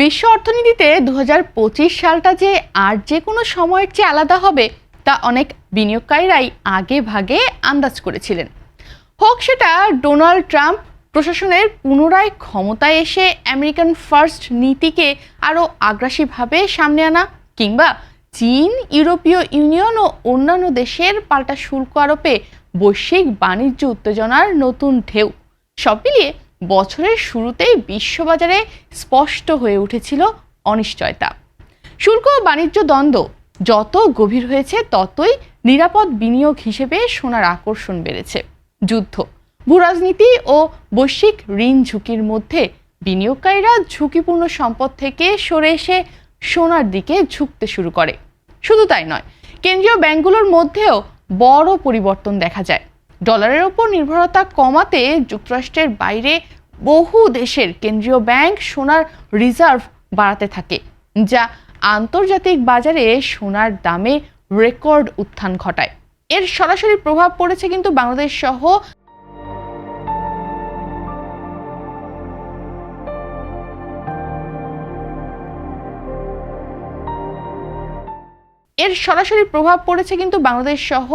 বিশ্ব অর্থনীতিতে 2025 সালটা যে আর যে কোনো সময়ের চেয়ে আলাদা হবে তা অনেক বিনিয়োগকারীরাই আগে ভাগে আন্দাজ করেছিলেন। হোক সেটা ডোনাল্ড ট্রাম্প প্রশাসনের পুনরায় ক্ষমতায় এসে আমেরিকান ফার্স্ট নীতিকে আরও আগ্রাসীভাবে সামনে আনা, কিংবা চীন, ইউরোপীয় ইউনিয়ন ও অন্যান্য দেশের পাল্টা শুল্ক আরোপে বৈশ্বিক বাণিজ্য উত্তেজনার নতুন ঢেউ, সব মিলিয়ে বছরের শুরুতেই বিশ্ববাজারে স্পষ্ট হয়ে উঠেছিল অনিশ্চয়তা। শুল্ক ও বাণিজ্য দ্বন্দ্ব যত গভীর হয়েছে ততই নিরাপদ বিনিয়োগ হিসেবে সোনার আকর্ষণ বেড়েছে। যুদ্ধ, ভূরাজনীতি ও বৈশ্বিক ঋণ ঝুঁকির মধ্যে বিনিয়োগকারীরা ঝুঁকিপূর্ণ সম্পদ থেকে সরে এসে সোনার দিকে ঝুঁকতে শুরু করে। শুধু তাই নয়, কেন্দ্রীয় ব্যাংকগুলোর মধ্যেও বড় পরিবর্তন দেখা যায়। ডলারের ওপর নির্ভরতা কমাতে যুক্তরাষ্ট্রের বাইরে বহু দেশের কেন্দ্রীয় ব্যাংক সোনার রিজার্ভ বাড়াতে থাকে, যা আন্তর্জাতিক বাজারে সোনার দামে রেকর্ড উত্থান ঘটায়। এর সরাসরি প্রভাব পড়েছে কিন্তু বাংলাদেশ সহ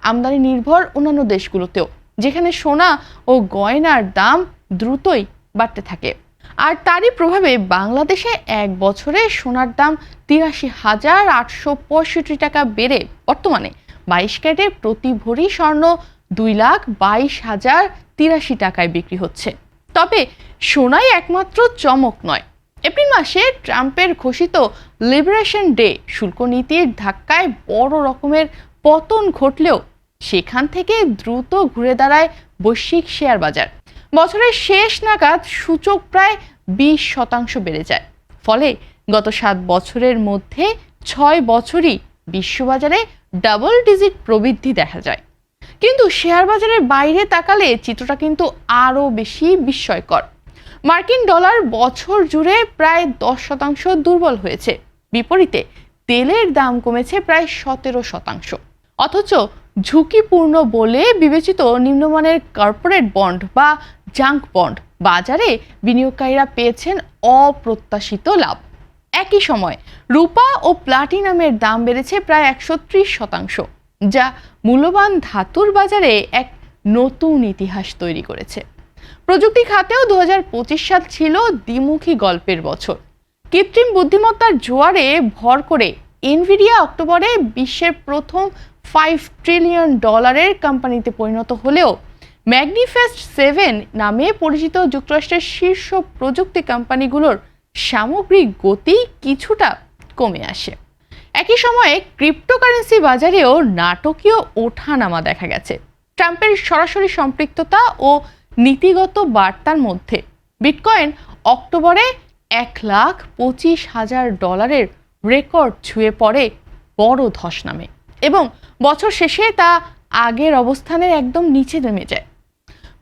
আমদানি নির্ভর অন্যান্য দেশগুলোতেও, যেখানে সোনা ও গয়নার দাম দ্রুতই বাড়তে থাকে। আর তারই প্রভাবে বাংলাদেশে এক বছরে সোনার দাম ৮৩,৮৬৫ টাকা বেড়ে বর্তমানে 22 ক্যারেটে প্রতি ভরি স্বর্ণ ২,২২,০৮৩ টাকায় বিক্রি হচ্ছে। তবে সোনাই একমাত্র চমক নয়। এপ্রিল মাসে ট্রাম্পের ঘোষিত লিবারেশন ডে শুল্ক নীতির ধাক্কায় বড় রকমের পতন ঘটলেও সেখান থেকে দ্রুত ঘুরে দাঁড়ায় বৈশ্বিক শেয়ার বাজার। বছরের শেষ নাগাদ সূচক প্রায় 20% বেড়ে যায়। ফলে গত 7 বছরের মধ্যে 6 বছরই বিশ্ববাজারে ডাবল ডিজিট প্রবৃদ্ধি দেখা যায়। কিন্তু শেয়ার বাজারের বাইরে তাকালে চিত্রটা কিন্তু আরও বেশি বিস্ময়কর। মার্কিন ডলার বছর জুড়ে প্রায় 10% দুর্বল হয়েছে। বিপরীতে তেলের দাম কমেছে প্রায় 17%। অথচ ঝুঁকিপূর্ণ বলে বিবেচিত নিম্নমানের কর্পোরেট বন্ড বা জাঙ্ক বন্ড বাজারে বিনিয়োগকারীরা পেয়েছেন অপ্রত্যাশিত লাভ। একই সময় রূপা ও প্লাটিনামের দাম বেড়েছে প্রায় 130%, যা মূল্যবান ধাতুর বাজারে এক নতুন ইতিহাস তৈরি করেছে। প্রযুক্তি খাতেও 2025 সাল ছিল দ্বিমুখী গল্পের বছর। কৃত্রিম বুদ্ধিমত্তার জোয়ারে ভর করে এনভিডিয়া অক্টোবরে বিশ্বের প্রথম $5 ট্রিলিয়ন কোম্পানিতে পরিণত হলেও ম্যাগনিফেস্ট 7 নামে পরিচিত যুক্তরাষ্ট্রের শীর্ষ প্রযুক্তি কোম্পানিগুলোর সামগ্রিক গতি কিছুটা কমে আসে। একই সময়ে ক্রিপ্টোকারেন্সি বাজারেও নাটকীয় ওঠানামা দেখা গেছে। ট্রাম্পের সরাসরি সম্পৃক্ততা ও নীতিগত বার্তার মধ্যে বিটকয়েন অক্টোবরে $1,25,000 রেকর্ড ছুঁয়ে পড়ে বড় ধস নামে এবং বছর শেষে তা আগের অবস্থানের একদম নিচে নেমে যায়।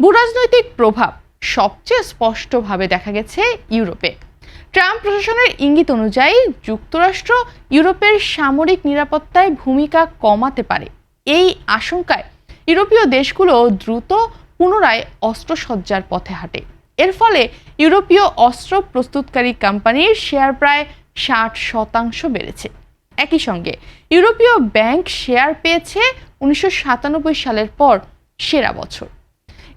ভূরাজনৈতিক প্রভাব সবচেয়ে স্পষ্টভাবে দেখা গেছে ইউরোপে। ট্রাম্প প্রশাসনের ইঙ্গিত অনুযায়ী যুক্তরাষ্ট্র ইউরোপের সামরিক নিরাপত্তায় ভূমিকা কমাতে পারে। এই আশঙ্কায় ইউরোপীয় দেশগুলো দ্রুত পুনরায় অস্ত্রসজ্জার পথে হাঁটে। এর ফলে ইউরোপীয় অস্ত্র প্রস্তুতকারী কোম্পানির শেয়ার প্রায় 60% বেড়েছে। একই সঙ্গে ইউরোপীয় ব্যাংক শেয়ার পেয়েছে 1997 সালের পর সেরা বছর।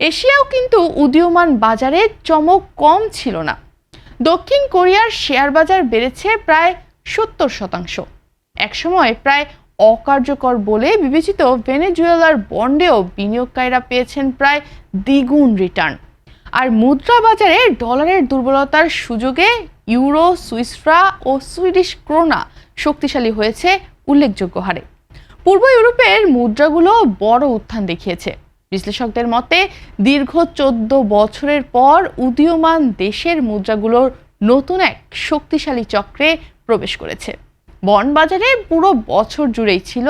এশিয়াও কিন্তু উদীয়মান বাজারে চমক কম ছিল না। দক্ষিণ কোরিয়ার শেয়ার বাজার বেড়েছে প্রায় 70%। একসময় প্রায় অকার্যকর বলে বিবেচিত ভেনেজুয়েলার বন্ডেও বিনিয়োগকারীরা পেয়েছেন প্রায় দ্বিগুণ রিটার্ন। আর মুদ্রা বাজারে ডলারের দুর্বলতার সুযোগে ইউরো, সুইস ফ্রা ও সুইডিশ ক্রোনা শক্তিশালী হয়েছে উল্লেখযোগ্য হারে। পূর্ব ইউরোপের মুদ্রাগুলো বড় উত্থান দেখিয়েছে। বিশ্লেষকদের মতে দীর্ঘ 14 বছরের পর উদীয়মান দেশের মুদ্রাগুলোর নতুন এক শক্তিশালী চক্রে প্রবেশ করেছে। বন্ড বাজারে পুরো বছর জুড়েই ছিল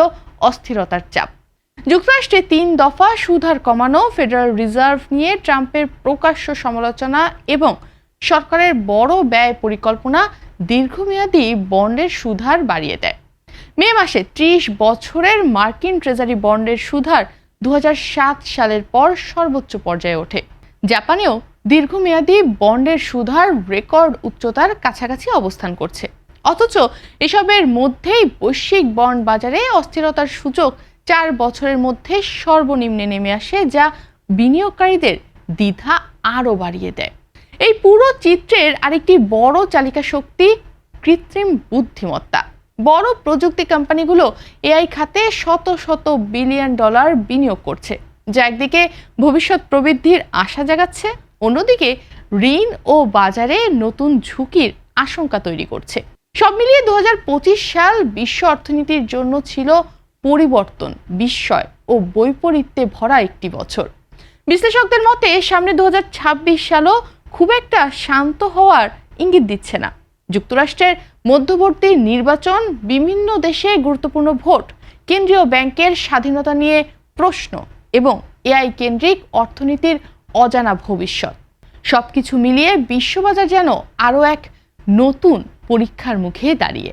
অস্থিরতার চাপ। যুক্তরাষ্ট্রে 3 দফা সুদ হার কমানো, ফেডারেল রিজার্ভ নিয়ে ট্রাম্পের প্রকাশ্য সমালোচনা এবং সরকারের বড় ব্যয় পরিকল্পনা দীর্ঘমেয়াদী বন্ডের সুদ হার বাড়িয়ে দেয়। মে মাসে 30 বছরের মার্কিন ট্রেজারি বন্ডের সুদ হার 2007 সালের পর সর্বোচ্চ পর্যায়ে ওঠে। জাপানেও দীর্ঘমেয়াদী বন্ডের সুদহার রেকর্ড উচ্চতার কাছাকাছি অবস্থান করছে। অথচ এসবের মধ্যেই বৈশ্বিক বন্ড বাজারে অস্থিরতার সূচক 4 বছরের মধ্যে সর্বনিম্নে নেমে আসে, যা বিনিয়োগকারীদের দ্বিধা আরও বাড়িয়ে দেয়। এই পুরো চিত্রের আরেকটি বড় চালিকা শক্তি কৃত্রিম বুদ্ধিমত্তা। বড় প্রযুক্তি কোম্পানিগুলো এআই খাতে শত শত বিলিয়ন ডলার বিনিয়োগ করছে, যা একদিকে ভবিষ্যৎ প্রবৃদ্ধির আশা জাগাচ্ছে, অন্যদিকে ঋণ ও বাজারে নতুন ঝুঁকির আশঙ্কা তৈরি করছে। সব মিলিয়ে 2025 সাল বিশ্ব অর্থনীতির জন্য ছিল পরিবর্তন, বিস্ময় ও বৈপরীত্যে ভরা একটি বছর। বিশ্লেষকদের মতে সামনে 2026 সালও খুব একটা শান্ত হওয়ার ইঙ্গিত দিচ্ছে না। যুক্তরাষ্ট্রের মধ্যবর্তী নির্বাচন, বিভিন্ন দেশে গুরুত্বপূর্ণ ভোট, কেন্দ্রীয় ব্যাংকের স্বাধীনতা নিয়ে প্রশ্ন এবং এআই কেন্দ্রিক অর্থনীতির অজানা ভবিষ্যৎ, সবকিছু মিলিয়ে বিশ্ববাজার যেন আরও এক নতুন পরীক্ষার মুখে দাঁড়িয়ে।